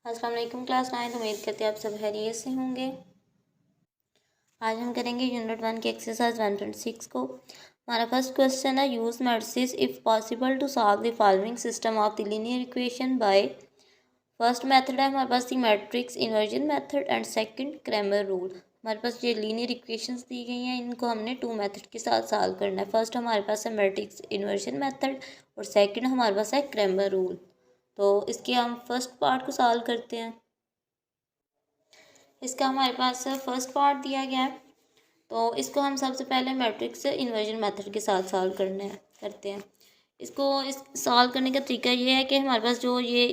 अस्सलाम वालेकुम क्लास 9। उम्मीद करते हैं आप सब खैरियत से होंगे। आज हम करेंगे यूनिट 1 की एक्सरसाइज 1.6 को। हमारा फर्स्ट क्वेश्चन है, use matrix if possible to solve the following system of the linear equation by. First method है हमारे पास the matrix inversion method and second Cramer rule. हमारे पास ये लीनियर इक्वेशंस दी गई हैं, इनको हमने टू मेथड के साथ सॉल्व करना है। फर्स्ट हमारे पास है मैट्रिक्स इन्वर्जन मेथड और सेकंड हमारे पास है क्रैमर रूल। तो इसके हम फर्स्ट पार्ट को सॉल्व करते हैं। इसका हमारे पास फर्स्ट पार्ट दिया गया है, तो इसको हम सबसे पहले मैट्रिक्स इन्वर्जन मेथड के साथ सॉल्व करते हैं। इसको इस सॉल्व करने का तरीका ये है कि हमारे पास जो ये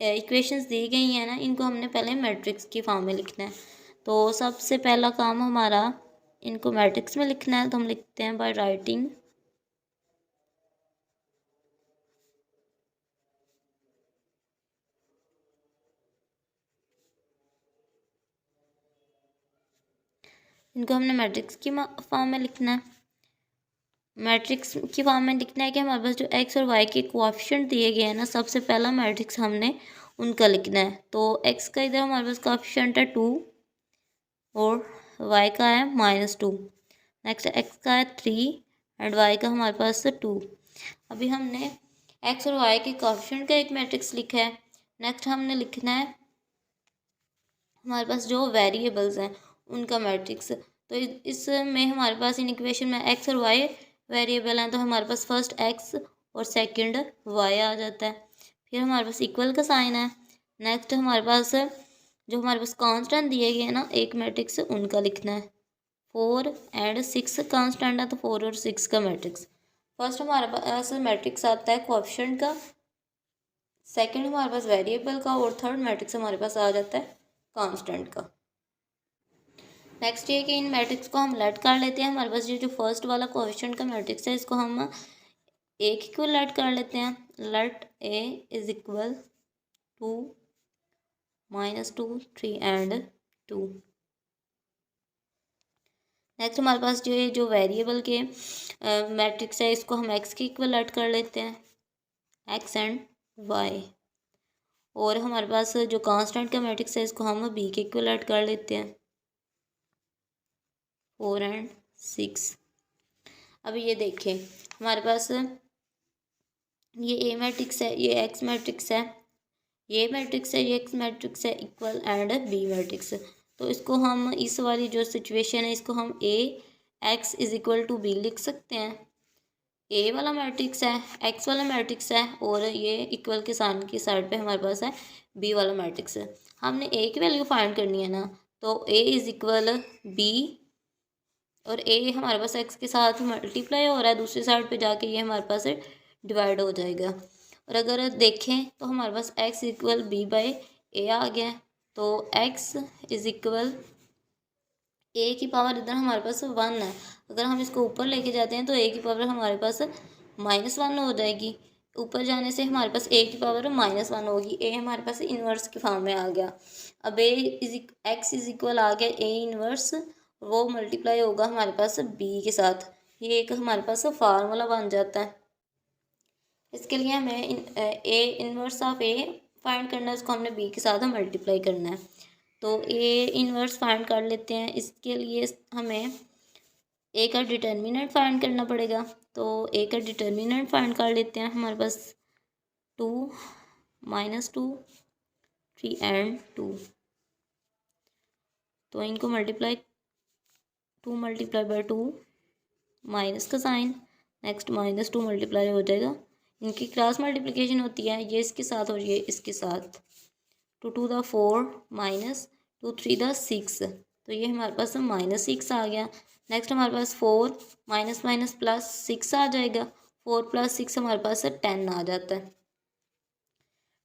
इक्वेशंस दी गई हैं ना, इनको हमने पहले मैट्रिक्स की फॉर्म में लिखना है। तो सबसे पहला काम हमारा इनको मैट्रिक्स में लिखना है, तो हम लिखते हैं बाय राइटिंग इनको हमने मैट्रिक्स की फॉर्म में लिखना है। मैट्रिक्स की फॉर्म में लिखना है कि हमारे पास जो एक्स और वाई के कोएफिशिएंट दिए गए हैं ना, सबसे पहला मैट्रिक्स हमने उनका लिखना है। तो एक्स का इधर हमारे पास कोएफिशिएंट है 2 और वाई का है -2। नेक्स्ट एक्स का है 3 एंड वाई का हमारे पास 2। अभी हमने एक्स और वाई के कोएफिशिएंट का एक मैट्रिक्स लिखा है। नेक्स्ट हमने लिखना है हमारे पास जो वेरिएबल्स हैं उनका मैट्रिक्स। तो इसमें हमारे पास इन इक्वेशन में एक्स और वाई वेरिएबल हैं, तो हमारे पास फर्स्ट एक्स और सेकंड वाई आ जाता है। फिर हमारे पास इक्वल का साइन है। नेक्स्ट हमारे पास जो हमारे पास कांस्टेंट दिए गए हैं ना एक मैट्रिक्स, उनका लिखना है। 4 एंड 6 कांस्टेंट है, तो 4 और 6 का मैट्रिक्स। फर्स्ट हमारे पास मैट्रिक्स आता है कोएफिशिएंट का, सेकंड हमारे पास वेरिएबल का और थर्ड मैट्रिक्स हमारे पास आ जाता है कांस्टेंट का। नेक्स्ट ये कि इन मैट्रिक्स को हम लेट कर लेते हैं। हमारे पास ये जो फर्स्ट वाला कोएफिशिएंट का मैट्रिक्स है, इसको हम ए की इक्वल लेट कर लेते हैं। Let A is equal to -2 3 and 2। Next हमारे पास जो वेरिएबल के मैट्रिक्स है, इसको हम एक्स के इक्वल लेट कर लेते हैं, एक्स एंड वाई। और हमारे पास जो कांस्टेंट का मैट्रिक्स है, इसको हम बी के इक्वल लेट कर लेते हैं, 4 एंड 6। अभी ये देखें हमारे पास ये ए मैट्रिक्स है, ये एक्स मैट्रिक्स है, ये मैट्रिक्स है, ये एक्स मैट्रिक्स है, इक्वल एंड बी मैट्रिक्स। तो इसको हम इस वाली जो सिचुएशन है, इसको हम A X is equal to B लिख सकते हैं। ए वाला मैट्रिक्स है, एक्स वाला मैट्रिक्स है, और ये इक्वल के साइन की साइड पे हमारे पास है बी वाला मैट्रिक्स है। हमने ए की वैल्यू फाइंड करनी है ना, तो ए इज इक्वल बी, और ए हमारे पास एक्स के साथ मल्टीप्लाई हो रहा है, दूसरी साइड पे जाके ये हमारे पास डिवाइड हो जाएगा। और अगर देखें तो हमारे पास एक्स इक्वल बी बाई ए आ गया। तो एक्स इज इक्वल ए की पावर इधर हमारे पास 1 है, अगर हम इसको ऊपर लेके जाते हैं तो ए की पावर हमारे पास -1 हो जाएगी। ऊपर जाने से हमारे पास ए की पावर -1 होगी। ए हमारे पास इन्वर्स की फॉर्म में आ गया। अब एक्स इज इक्वल आ गया ए इन्वर्स, वो मल्टीप्लाई होगा हमारे पास बी के साथ। ये एक हमारे पास फार्मूला बन जाता है। इसके लिए हमें A inverse of A find करना है, उसको हमने बी के साथ मल्टीप्लाई करना है। तो ए इन्वर्स फाइंड कर लेते हैं। इसके लिए हमें ए का डिटर्मिनेंट फाइंड करना पड़ेगा। तो ए का डिटर्मिनेंट फाइंड कर लेते हैं। हमारे पास 2 -2 3 एंड 2, तो इनको मल्टीप्लाई 2 मल्टीप्लाई बाई 2 माइनस का साइन, नेक्स्ट -2 मल्टीप्लाई हो जाएगा। इनकी क्रॉस मल्टीप्लिकेशन होती है, ये इसके साथ और ये इसके साथ। 2 2 द 4 -2 3 द 6, तो ये हमारे पास -6 आ गया। नेक्स्ट हमारे पास 4 माइनस माइनस प्लस 6 आ जाएगा। 4 + 6 हमारे पास 10 आ जाता है।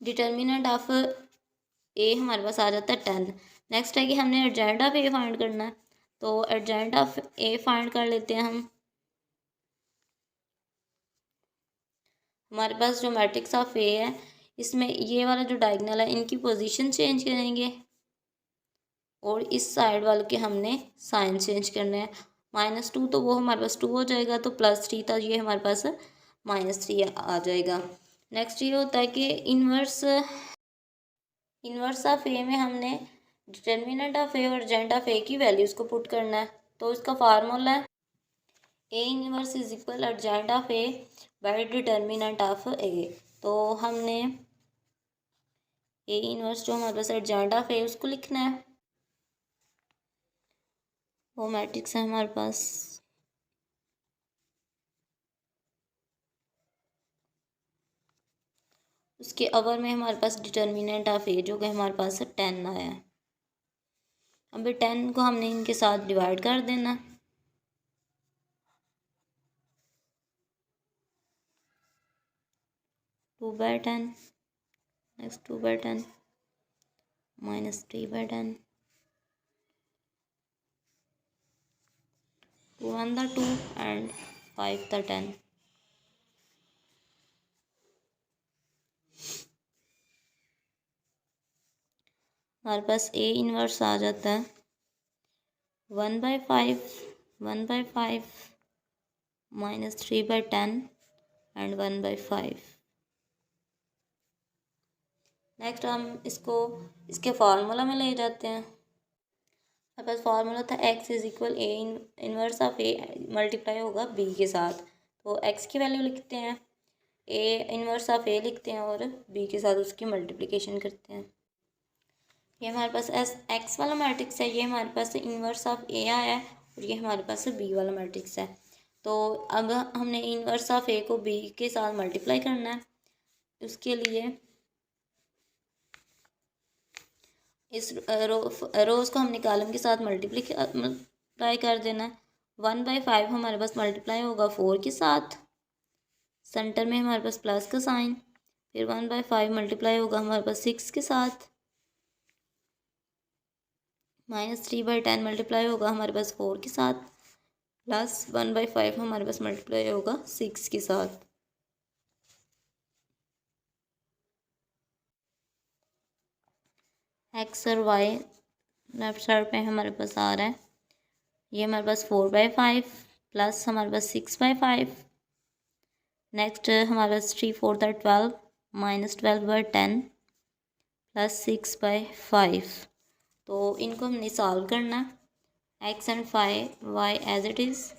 डिटर्मिनेंट ऑफ ए हमारे पास आ जाता है 10। नेक्स्ट है कि हमने एडजेंट ऑफ ए फाइंड करना है, तो एडजेंट ऑफ ए फाइंड कर लेते हैं हम। हमारे पास जो मैट्रिक्स ऑफ ए है, इसमें ये वाला जो डायगोनल है, इनकी पोजीशन चेंज करेंगे और इस साइड वाले के हमने साइन चेंज करने हैं। -2 तो वो हमारे पास 2 हो जाएगा, तो +3 था, ये हमारे पास -3 आ जाएगा। नेक्स्ट ये होता है कि इन्वर्स इन्वर्स ऑफ ए में हमने डिटर्मिनेंट ऑफ ए और अर्जेंट ऑफ ए की वैल्यूज़ को पुट करना है। तो इसका फार्मूला है A inverse is equal adjoint of A by determinant of A. तो हमने ए इनवर्स जो हमारे पास अर्जेंट ऑफ ए उसको लिखना है। वो मैट्रिक्स है हमारे पास उसके अवर में हमारे पास डिटर्मिनेंट ऑफ ए जो कि हमारे पास 10 आया है। अब 10 को हमने इनके साथ डिवाइड कर देना। 2/10 next 2/10 minus 3/10 2 1 the 2 and 5 the 10। हमारे पास ए इनवर्स आ जाता है 1/5 माइनस 3/10 एंड 1/5। नेक्स्ट हम इसको इसके फार्मूला में ले जाते हैं। हमारे पास फार्मूला था x is equal A inverse of A multiply होगा बी के साथ। तो एक्स की वैल्यू लिखते हैं, ए इनवर्स ऑफ ए लिखते हैं और बी के साथ उसकी मल्टीप्लिकेशन करते हैं। ये हमारे पास एक्स वाला मैट्रिक्स है, ये हमारे पास इनवर्स ऑफ ए आया है और ये हमारे पास बी वाला मैट्रिक्स है। तो अब हमने इनवर्स ऑफ ए को बी के साथ मल्टीप्लाई करना है। उसके लिए इस रोज़ को हमने कॉलम के साथ मल्टीप्लाई कर देना है। 1/5 हमारे पास मल्टीप्लाई होगा 4 के साथ, सेंटर में हमारे पास प्लस का साइन। फिर 1/5 मल्टीप्लाई होगा हमारे पास 6 के साथ, माइनस 3/10 मल्टीप्लाई होगा हमारे पास 4 के साथ, प्लस 1/5 हमारे पास मल्टीप्लाई होगा 6 के साथ। एक्स और वाई लेफ्ट साइड पे हमारे पास आ रहा है। ये हमारे पास 4/5 प्लस हमारे पास 6/5। नेक्स्ट हमारे पास 3 4 12 माइनस 12/10 प्लस 6/5। तो इनको हमने सॉल्व करना है। X and Y as it is.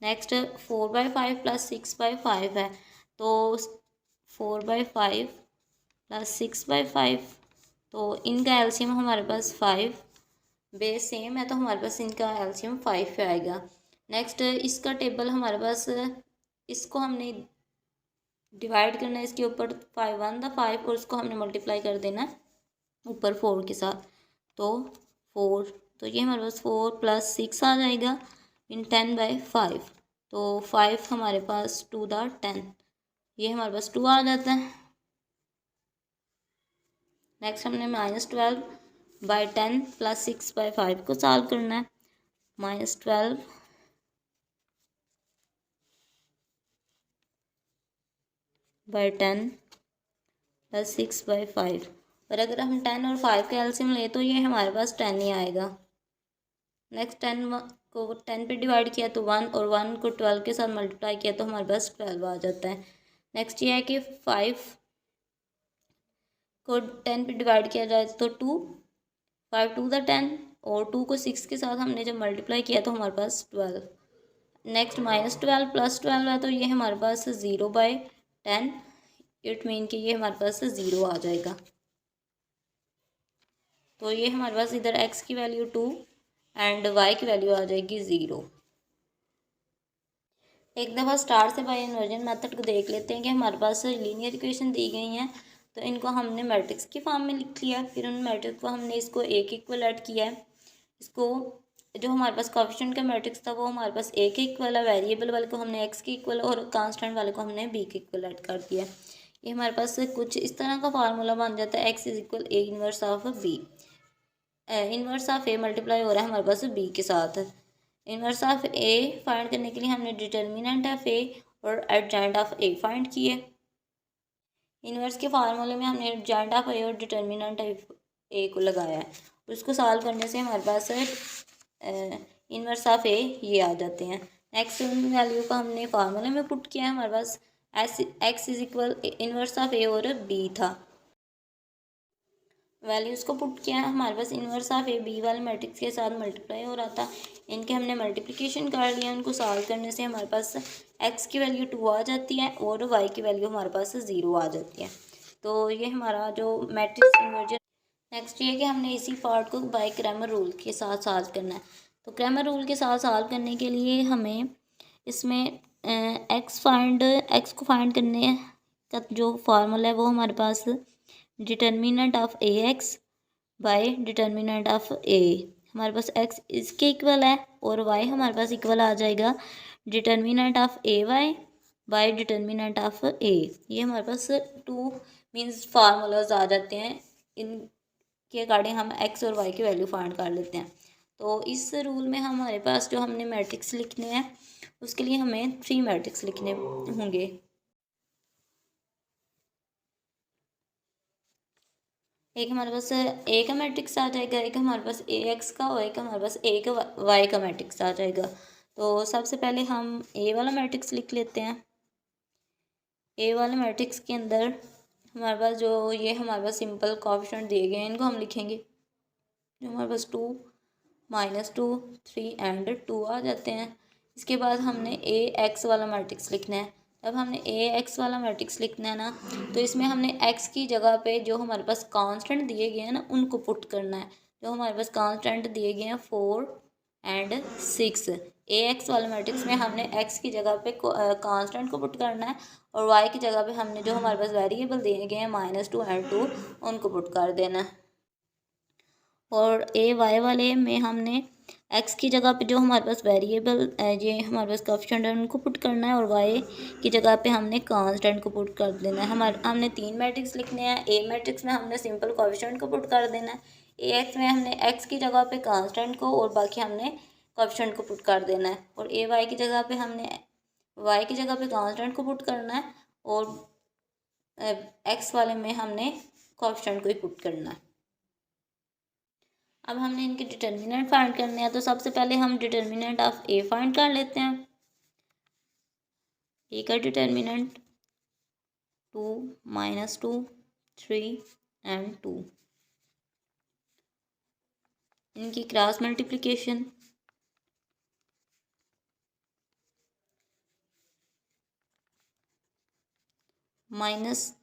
Next 4/5 plus 6/5 है, तो 4/5 प्लस 6/5, तो इनका एलसीएम हमारे पास 5, बेस सेम है तो हमारे पास इनका एलसीएम 5 आएगा। नेक्स्ट इसका टेबल हमारे पास, इसको हमने डिवाइड करना है इसके ऊपर 5 1 the 5 और उसको हमने मल्टीप्लाई कर देना ऊपर 4 के साथ। तो 4, तो ये हमारे पास 4 प्लस 6 आ जाएगा इन 10/5। तो 5 हमारे पास 2 the 10, ये हमारे पास 2 आ जाता है। नेक्स्ट हमने -12/10 प्लस 6/5 को सॉल्व करना है। -12/10 प्लस 6/5, और अगर हम 10 और 5 का एलसीएम ले तो ये हमारे पास 10 ही आएगा। नेक्स्ट 10 को 10 पे डिवाइड किया तो 1, और 1 को 12 के साथ मल्टीप्लाई किया तो हमारे पास 12 आ जाता है। नेक्स्ट ये है कि 5 को 10 पे डिवाइड किया जाए तो 2, 5 2 the 10, और 2 को 6 के साथ हमने जब मल्टीप्लाई किया तो हमारे पास 12। नेक्स्ट -12 प्लस 12 है तो ये हमारे पास 0/10, इट मीन कि ये हमारे पास 0 आ जाएगा। तो ये हमारे पास इधर x की वैल्यू 2 एंड y की वैल्यू आ जाएगी 0। एक दफ़ा स्टार से बाय इन्वर्जन मेथड को देख लेते हैं कि हमारे पास लीनियर इक्वेशन दी गई हैं, तो इनको हमने मैट्रिक्स की फॉर्म में लिख लिया। फिर उन मैट्रिक्स को हमने इसको ए के इक्वल ऐड किया है। इसको जो हमारे पास कोएफिशिएंट का मैट्रिक्स था वो हमारे पास ए के इक्वल है, वेरिएबल वाले को हमने एक्स के इक्वल और कांस्टेंट वाले को हमने बी के इक्वल ऐड कर दिया। ये हमारे पास कुछ इस तरह का फार्मूला बन जाता है, X is equal A inverse of B. Inverse of A multiply हो रहा है हमारे पास बी के साथ। इनवर्स ऑफ ए फाइंड करने के लिए हमने डिटर्मिनेंट ऑफ ए और एडजेंट ऑफ ए फाइंड किए। इनवर्स के फार्मूले में हमने एडजेंट ऑफ ए और डिटर्मिनेंट ऑफ ए को लगाया है। उसको सॉल्व करने से हमारे पास इनवर्स ऑफ ए ये आ जाते हैं। नेक्स्ट वैल्यू को हमने फार्मूले में पुट किया है, हमारे पास X is equal inverse of A और बी था। वैल्यूज़ को पुट किया, हमारे पास इन्वर्स ऑफ ए बी वाले मैट्रिक्स के साथ मल्टीप्लाई हो रहा था। इनके हमने मल्टीप्लिकेशन कर लिया। उनको सॉल्व करने से हमारे पास एक्स की वैल्यू 2 आ जाती है और वाई की वैल्यू हमारे पास 0 आ जाती है। तो ये हमारा जो मैट्रिक्स इन्वर्जन। नेक्स्ट ये कि हमने इसी पार्ट को बाय क्रैमर रूल के साथ सॉल्व करना है। तो क्रैमर रूल के साथ सॉल्व करने के लिए हमें इसमें एक्स को फाइंड करने का जो फार्मूला है वो हमारे पास determinant of A X by determinant of A. हमारे पास एक्स इसके इक्वल है और वाई हमारे पास इक्वल आ जाएगा determinant of A Y by determinant of A. ये हमारे पास टू मीन्स फार्मूलाज आ जाते हैं। इनके अकॉर्डिंग हम एक्स और वाई की वैल्यू फाइंड कर लेते हैं। तो इस रूल में हमारे पास जो हमने मैट्रिक्स लिखने हैं उसके लिए हमें 3 मैट्रिक्स लिखने होंगे। एक हमारे पास ए का मैट्रिक्स आ जाएगा, एक हमारे पास ए एक्स का और एक हमारे पास ए का वाई का मैट्रिक्स आ जाएगा। तो सबसे पहले हम ए वाला मैट्रिक्स लिख लेते हैं। ए वाले मैट्रिक्स के अंदर हमारे पास जो ये हमारे पास सिंपल कोएफिशिएंट दिए गए हैं इनको हम लिखेंगे। जो हमारे पास 2 -2 3 एंड 2 आ जाते हैं। इसके बाद हमने ए एक्स वाला मैट्रिक्स लिखना है। जब हमने ए एक्स वाला मैट्रिक्स लिखना है ना तो इसमें हमने एक्स की जगह पे जो हमारे पास कांस्टेंट दिए गए हैं ना उनको पुट करना है। जो हमारे पास कांस्टेंट दिए गए हैं 4 एंड 6। ए एक्स वाले मैट्रिक्स में हमने एक्स की जगह पे कांस्टेंट को पुट करना है और वाई की जगह पे हमने जो हमारे पास वेरिएबल दिए गए हैं -2 एंड 2 उनको पुट कर देना है। और ए वाई वाले में हमने एक्स की जगह पे जो हमारे पास वेरिएबल ये हमारे पास कोएफिशिएंट है उनको पुट करना है और वाई की जगह पे हमने कांस्टेंट को पुट कर देना है। हमने 3 मैट्रिक्स लिखने हैं। ए मैट्रिक्स में हमने सिंपल कोएफिशिएंट को पुट कर देना है। ए एक्स में हमने एक्स की जगह पे कांस्टेंट को और बाकी हमने कोएफिशिएंट को पुट कर देना है। और ए वाई की जगह पे हमने वाई की जगह पे कांस्टेंट को पुट करना है और एक्स वाले में हमने कोएफिशिएंट को ही पुट करना है। अब हमने इनके डिटर्मिनेंट फाइंड करने हैं। तो सबसे पहले हम डिटर्मिनेंट ऑफ ए फाइंड कर लेते हैं। ए का डिटर्मिनेंट 2 -2 3 एंड 2। इनकी क्रॉस मल्टीप्लिकेशन -2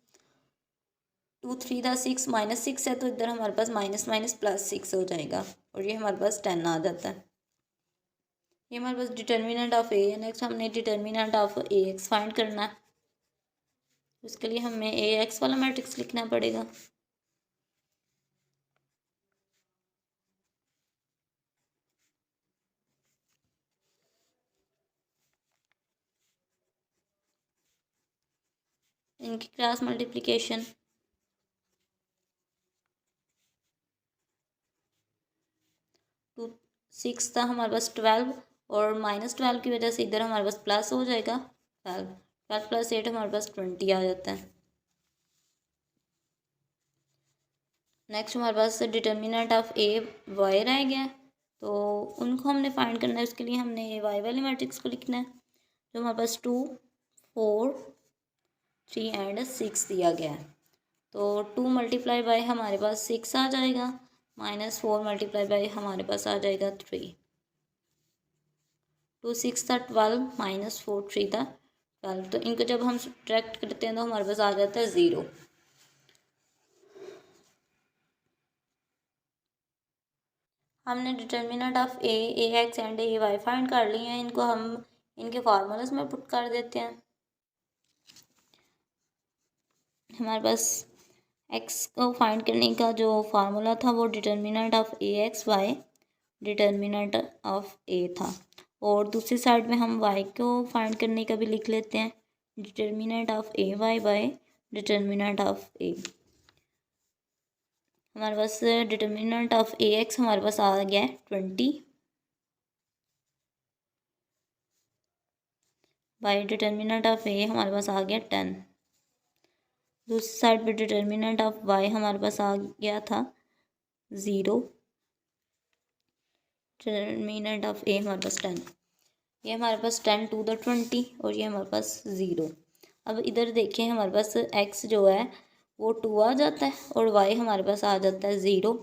3 था 6 -6 है तो इधर हमारे पास माइनस +6 हो जाएगा और ये हमारे पास 10 आ जाता है। ये हमारे पास डिटर्मिनेंट ऑफ ए। नेक्स्ट हमने determinant of A x find करना है। उसके लिए हमें ए एक्स वाला मैट्रिक्स लिखना पड़ेगा। इनकी क्रॉस मल्टीप्लिकेशन 6 था हमारे पास 12 और -12 की वजह से इधर हमारे पास प्लस हो जाएगा 12 + 8 हमारे पास 20 आ जाता है। नेक्स्ट हमारे पास डिटर्मिनेंट ऑफ ए वाई रह गया तो उनको हमने फाइंड करना है। उसके लिए हमने ए वाई वाले मैट्रिक्स को लिखना है। जो हमारे पास 2 4 3 एंड 6 दिया गया है। तो 2 × बाय हमारे पास 6 आ जाएगा -4 × बाय हमारे पास आ जाएगा 3। 2 6 था 12 -4 3 था 12। तो इनको जब हम सब्ट्रैक्ट करते हैं तो हमारे पास आ जाता है 0। हमने determinant of A X and A Y find कर लिए हैं। इनको हम इनके फार्मूलाज में पुट कर देते हैं। हमारे पास एक्स को फाइंड करने का जो फार्मूला था वो determinant of A X Y determinant of A था और दूसरी साइड में हम वाई को फाइंड करने का भी लिख लेते हैं determinant of A Y by determinant of A. हमारे पास डिटर्मिनेंट ऑफ ए एक्स हमारे पास आ गया है 20 बाय डिटर्मिनेंट ऑफ ए हमारे पास आ गया 10। दूसरी साइड पे डिटर्मिनेंट ऑफ वाई हमारे पास आ गया था 0। डिटर्मिनेंट ऑफ ए हमारे पास 10। ये हमारे पास 10 to the 20 और ये हमारे पास 0। अब इधर देखें हमारे पास एक्स जो है वो 2 आ जाता है और वाई हमारे पास आ जाता है 0।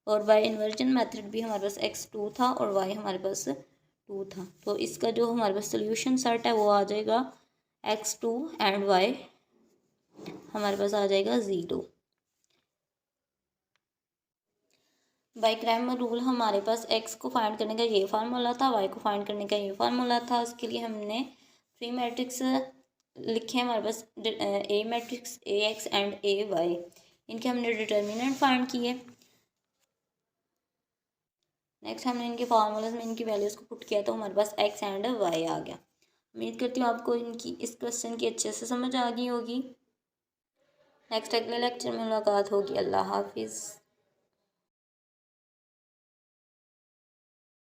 और बाय इन्वर्जन मेथड भी हमारे पास x2 था और y हमारे पास 2 था। तो इसका जो हमारे पास सोल्यूशन सेट है वो आ जाएगा x2 एंड y हमारे पास आ जाएगा 0। बाय क्रैमर रूल हमारे पास x को फाइंड करने का ये फार्मूला था, y को फाइंड करने का ये फार्मूला था। उसके लिए हमने 3 मैट्रिक्स लिखे हैं हमारे पास, A matrix, A X and A Y. इनके हमने डिटर्मिनेंट फाइंड किए। नेक्स्ट हमने इनके फार्मूलाज में इनकी वैल्यूज़ को पुट किया तो हमारे पास एक्स एंड वाई आ गया। उम्मीद करती हूँ आपको इनकी इस क्वेश्चन की अच्छे से समझ आ गई होगी। नेक्स्ट अगले लेक्चर में मुलाकात होगी। अल्लाह हाफिज़।